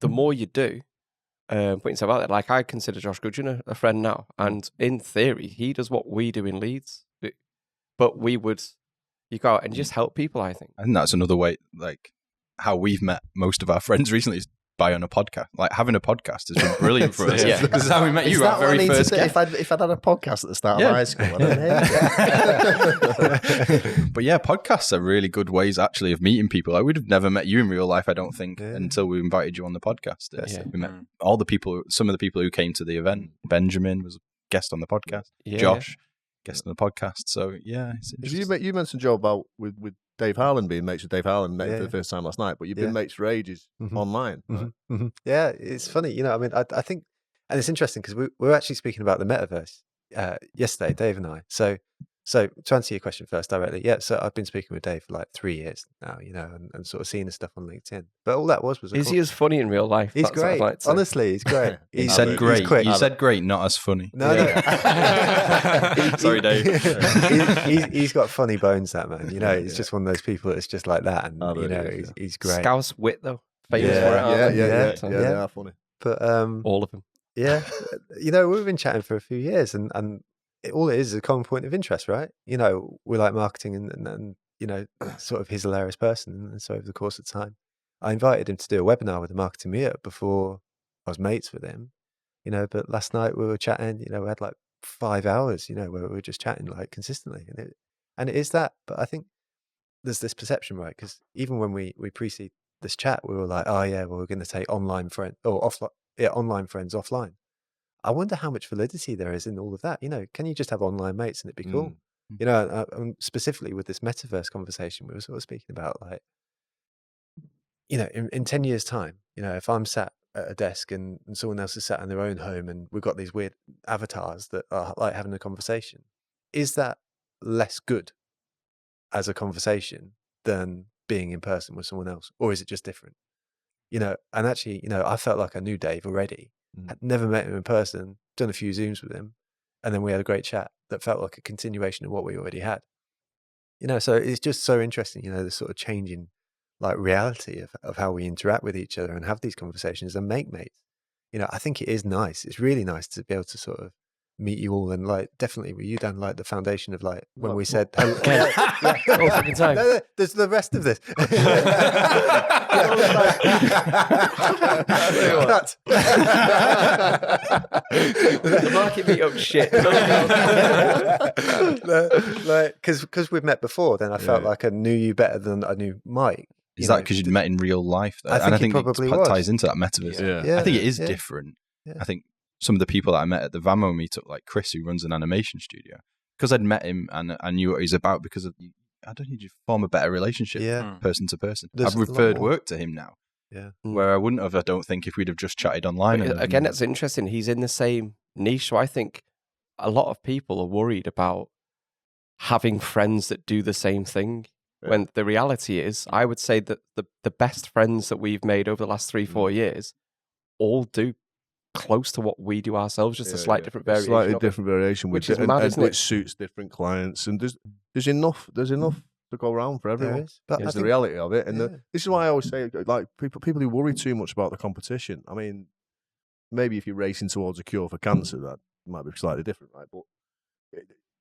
the more you do, putting stuff out there, like I consider Josh Goodgin a friend now, and in theory, he does what we do in Leeds, but you go out and just help people. I think that's another way, like how we've met most of our friends recently is by on a podcast. Like having a podcast has been brilliant for us. Yeah. This is how we met you, our very first guest. If I'd had a podcast at the start of high school, I don't know. But yeah, podcasts are really good ways actually of meeting people. I would have never met you in real life, I don't think, until we invited you on the podcast. We met all the people, some of the people who came to the event. Benjamin was a guest on the podcast. Josh, guest on the podcast. So yeah, it's interesting. You mentioned, Joe, about with Dave Harlan being mates with Dave Harlan for the first time last night, but you've been mates for ages online. Right? Yeah, it's funny. You know, I mean, I think, and it's interesting because we were actually speaking about the metaverse yesterday, Dave and I. So to answer your question first directly, so I've been speaking with Dave for like 3 years now, you know, and sort of seeing his stuff on LinkedIn. But all that was Is he as funny in real life? He's great. Honestly, he's great. He said great. He's quick. You said great, not as funny. No. Sorry, Dave. He's got funny bones, that man. You know, he's just one of those people that's just like that, and you know, he's great. Scouse wit though. Famous Yeah, they are funny. But all of them. Yeah, you know, we've been chatting for a few years, and all it is a common point of interest, right? You know, we like marketing, and you know, sort of he's a hilarious person, and so over the course of time, I invited him to do a webinar with the Marketing Meetup before I was mates with him, you know. But last night we were chatting, you know, we had like 5 hours, you know, where we were just chatting like consistently, and it is that. But I think there's this perception, right? Because even when we precede this chat, we were like, oh yeah, well, we're going to take online friends offline. I wonder how much validity there is in all of that. You know, can you just have online mates and it'd be cool? You know, specifically with this metaverse conversation, we were sort of speaking about, like, you know, in 10 years' time, you know, if I'm sat at a desk and someone else is sat in their own home and we've got these weird avatars that are like having a conversation, is that less good as a conversation than being in person with someone else? Or is it just different? You know, and actually, you know, I felt like I knew Dave already. I'd never met him in person, done a few Zooms with him, and then we had a great chat that felt like a continuation of what we already had. You know, so it's just so interesting, you know, the sort of changing like reality of how we interact with each other and have these conversations and make mates. You know, I think it is nice. It's really nice to be able to sort of meet you all, and like definitely with you, Dan, like the foundation of like when we said all fucking time. No, there's the rest of this. The market meetup shit. Like, because we've met before, then I felt like I knew you better than I knew Mike. Is that because you'd met in real life? Though? I think it probably ties into that metaverse. Yeah. I think it is different. Yeah. I think some of the people that I met at the Vamo meetup, like Chris, who runs an animation studio, because I'd met him and I knew what he's about, because of, I don't need to form a better relationship person to person. I've referred work to him now. Yeah. Where I wouldn't have, I don't think, if we'd have just chatted online. Again, that's interesting. He's in the same niche. So I think a lot of people are worried about having friends that do the same thing. When the reality is, I would say that the best friends that we've made over the last 3-4 years all do close to what we do ourselves, just a slight different variation. Slightly different variation, which is mad, isn't it? Which suits different clients, and there's enough to go around for everyone. But it's the reality of it, and this is why I always say, like, people who worry too much about the competition. I mean, maybe if you're racing towards a cure for cancer, that might be slightly different, right? But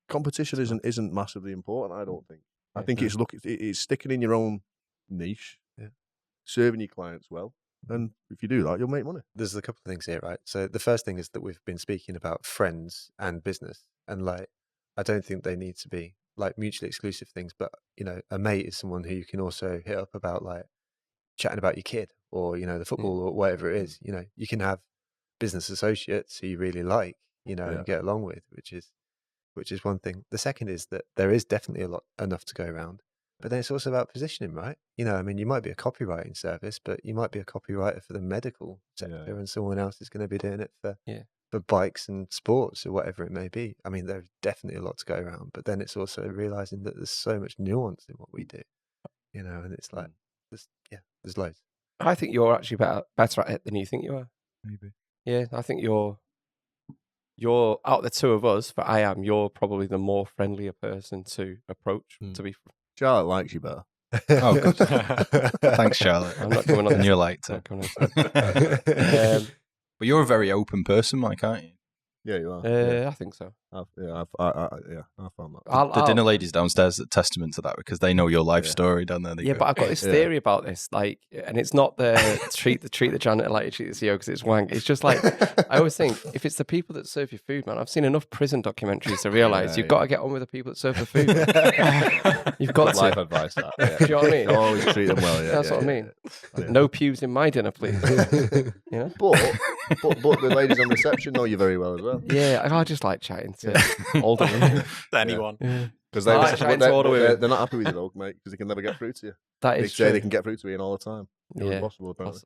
competition isn't massively important, I don't think. I think it's sticking in your own niche, serving your clients well, and if you do that, you'll make money. There's a couple of things here, right? So the first thing is that we've been speaking about friends and business, and like, I don't think they need to be like mutually exclusive things, but you know, a mate is someone who you can also hit up about, like, chatting about your kid or, you know, the football or whatever it is. You know, you can have business associates who you really like, you know, and get along with, which is one thing. The second is that there is definitely enough to go around, but then it's also about positioning, right? You know, I mean, you might be a copywriting service, but you might be a copywriter for the medical sector, and someone else is going to be doing it for bikes and sports or whatever it may be. I mean, there's definitely a lot to go around, but then it's also realizing that there's so much nuance in what we do, you know, and it's like, there's loads. I think you're actually better at it than you think you are. Maybe. Yeah, I think you're out of the two of us, but you're probably the more friendlier person to approach. To be, Charlotte likes you better. Oh, good. Thanks, Charlotte. I'm not coming on. And you're like, but you're a very open person, Mike, aren't you? Yeah, you are. I think so. I found that. The dinner ladies downstairs are testament to that because they know your life story, don't they? Yeah, but I've got this theory about this, like, and it's not the treat the janitor like you treat the CEO because it's wank. It's just like I always think if it's the people that serve your food, man. I've seen enough prison documentaries to realise you've got to get on with the people that serve the food. You've got life to. advice. That, Do you know what I mean? Always treat them well. Yeah, That's what I mean. No pubes in my dinner, please. You know? But the ladies on reception know you very well as well. Yeah, I just like chatting to older women. Anyone. Because I like chatting to older women. they're not happy with you, though, mate, because they can never get through to you. That They is say true. they can get through to Ian all the time. It's Yeah, impossible, apparently.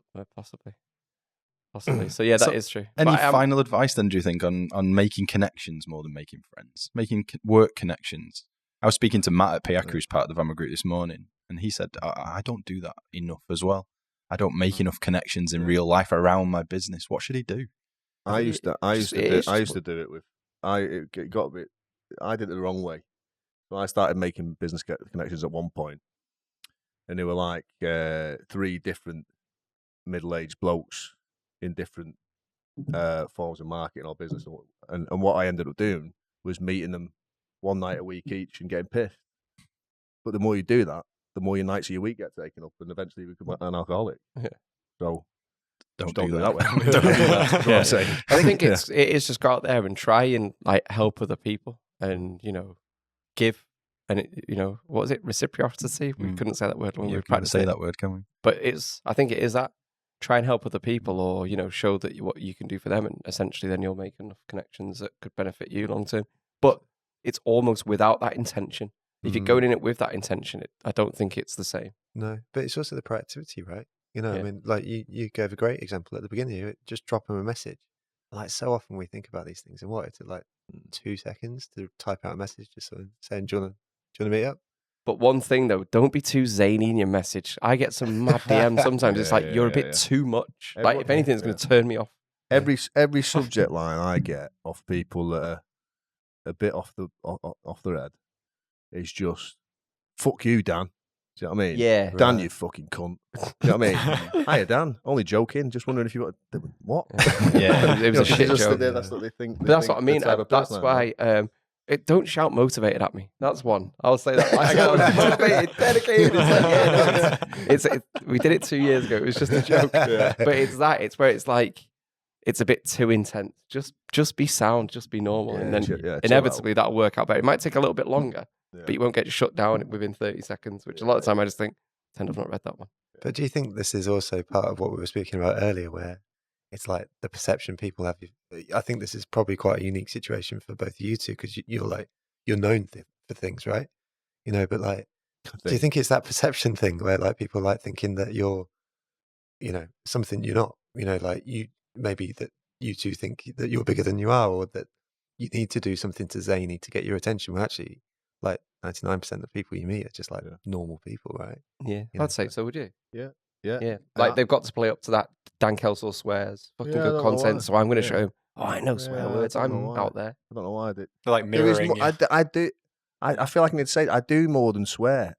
Possibly. So yeah, that is true. Any But final advice then, do you think, on making connections more than making friends? Making work connections. I was speaking to Matt at Payaku, who's part of the Vama Group this morning, and he said, I don't do that enough as well. I don't make enough connections in real life around my business. What should he do? I used to do it with. It got a bit. I did it the wrong way. So I started making business connections at one point, and they were like 3 different middle-aged blokes in different forms of marketing or business, and what I ended up doing was meeting them one night a week each and getting pissed. But the more you do that, the more your nights of your week get taken up, and eventually you become an alcoholic. Yeah. So. Don't do do that way. Don't do that. That's what I'm saying. I think it is just go out there and try and like help other people and give and what was it, reciprocity? We couldn't say that word when we were practicing. Say that word, can we? But I think it is that try and help other people or show that what you can do for them, and essentially then you'll make enough connections that could benefit you long term. But it's almost without that intention. If you're going in it with that intention, I don't think it's the same. No, but it's also the proactivity, right? I mean, like you gave a great example at the beginning. Just drop them a message. Like so often we think about these things and what, it took like 2 seconds to type out a message just saying, do you want to meet up? But one thing though, don't be too zany in your message. I get some mad DMs sometimes. It's like you're a bit too much. Like if anything, it's going to turn me off. Every subject line I get off people that are a bit off their head is just "fuck you, Dan." Do you know what I mean? Yeah. Dan, you fucking cunt. Do you know what I mean? Hiya, Dan. Only joking. Just wondering if you want to... What? Yeah, it was a shit joke. That's what they think. But that's what I mean. That's why... don't shout motivated at me. That's one. I'll say that. I got motivated, dedicated. It's like, we did it 2 years ago. It was just a joke. Yeah. But it's where it's like, it's a bit too intense. Just be sound, just be normal. And then inevitably that'll work out better. It might take a little bit longer. But you won't get shut down within 30 seconds, which a lot of the time I just think, I've not read that one. But do you think this is also part of what we were speaking about earlier, where it's like the perception people have? I think this is probably quite a unique situation for both of you two, because you're known for things, right? But like, do you think it's that perception thing where like people like thinking that you're, something you're not? Like maybe that you two think that you're bigger than you are, or that you need to do something to zany to get your attention. Well, actually, like 99% of the people you meet are just like normal people, right? Yeah, I'd say so. Would you? Yeah. Like they've got to play up to that. Dan Kelsall swears fucking good content, so I'm going to show him. Oh, I know swear words. I'm out there. I don't know why I did. They're like mirroring. I do. I feel like I need to say I do more than swear.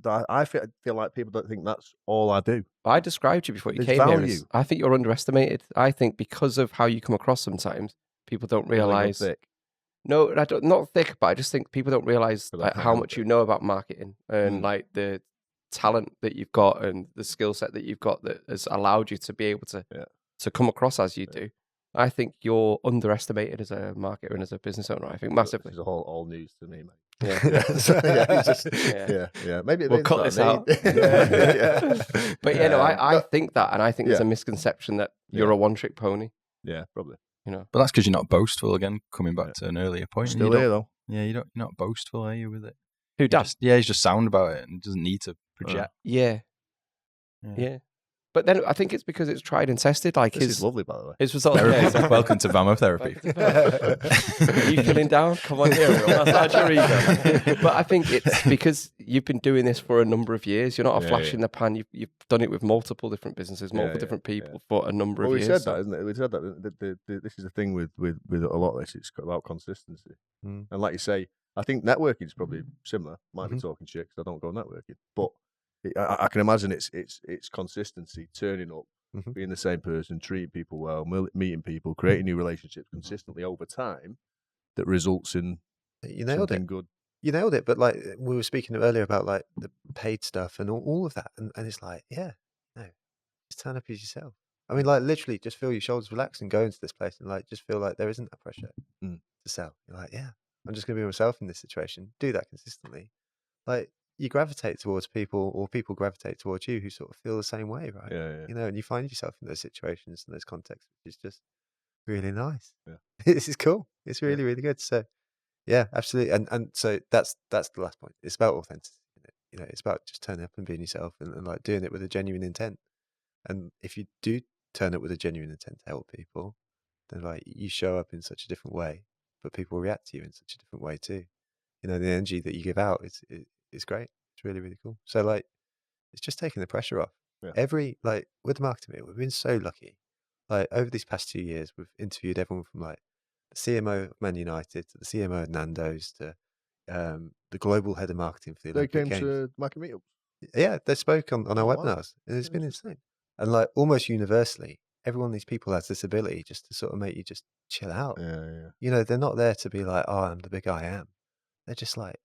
I feel like people don't think that's all I do. I described you before you came here. I think you're underestimated. I think because of how you come across sometimes, people don't realise. No, I don't, not thick, but I just think people don't realise like, how much you know about marketing and like the talent that you've got and the skill set that you've got that has allowed you to be able to come across as you do. I think you're underestimated as a marketer and as a business owner. I think massively. It's all news to me, mate. Yeah. Maybe we'll cut this out. But I think that, and I think it's a misconception that you're a one-trick pony. Yeah, probably. But that's because you're not boastful. Again, coming back to an earlier point. Still here though. Yeah, you're not boastful, are you, with it? Who does? He's just sound about it and doesn't need to project. Yeah. But then I think it's because it's tried and tested. Like this is lovely, by the way. His results. Welcome to Vamo Therapy. Are you feeling down? Come on here, Will. That's your ego. But I think it's because you've been doing this for a number of years. You're not a flash in the pan. You've done it with multiple different businesses, multiple different people for a number of years. We said that, isn't it? We said that. This is the thing with a lot of this. It's about consistency. And like you say, I think networking is probably similar. Might be talking shit because I don't go networking, but I can imagine it's consistency, turning up, being the same person, treating people well, meeting people, creating new relationships consistently over time that results in something good. You nailed it. But like we were speaking earlier about like the paid stuff and all of that. And it's like, just turn up as yourself. I mean, like literally just feel your shoulders relax and go into this place and like just feel like there isn't that pressure to sell. You're like, I'm just going to be myself in this situation. Do that consistently. Like you gravitate towards people or people gravitate towards you who sort of feel the same way, right? Yeah. You know, and you find yourself in those situations and those contexts, which is just really nice. Yeah. This is cool. It's really, really good. So yeah, absolutely. And so that's the last point. It's about authenticity. You know, it's about just turning up and being yourself and like doing it with a genuine intent. And if you do turn up with a genuine intent to help people, then like you show up in such a different way, but people react to you in such a different way too. You know, the energy that you give out is great. It's really, really cool. So like, it's just taking the pressure off. Yeah. Like with Marketing Meet, we've been so lucky. Like over these past 2 years, we've interviewed everyone from like the CMO of Man United to the CMO of Nando's to the global head of marketing for the Olympic Games. They came to Marketing Meetups. Yeah, they spoke on our webinars, and it's been insane. And like almost universally, every one of these people has this ability just to sort of make you just chill out. Yeah. You know, they're not there to be like, oh, I'm the big I am. They're just like,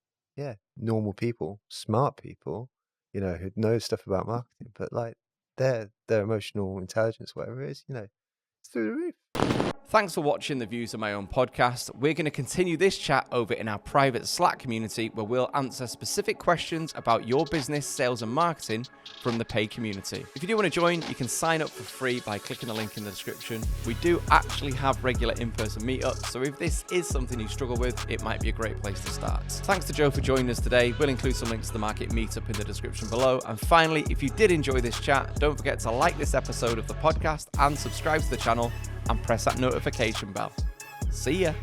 normal people, smart people, you know, who know stuff about marketing, but like their emotional intelligence, whatever it is, you know, it's through the roof. Thanks for watching the Views of My Own podcast. We're going to continue this chat over in our private Slack community where we'll answer specific questions about your business, sales and marketing from the paid community. If you do want to join, you can sign up for free by clicking the link in the description. We do actually have regular in-person meetups, so if this is something you struggle with, it might be a great place to start. Thanks to Joe for joining us today. We'll include some links to the Market Meetup in the description below. And finally, if you did enjoy this chat, don't forget to like this episode of the podcast and subscribe to the channel and press that notification bell. See ya.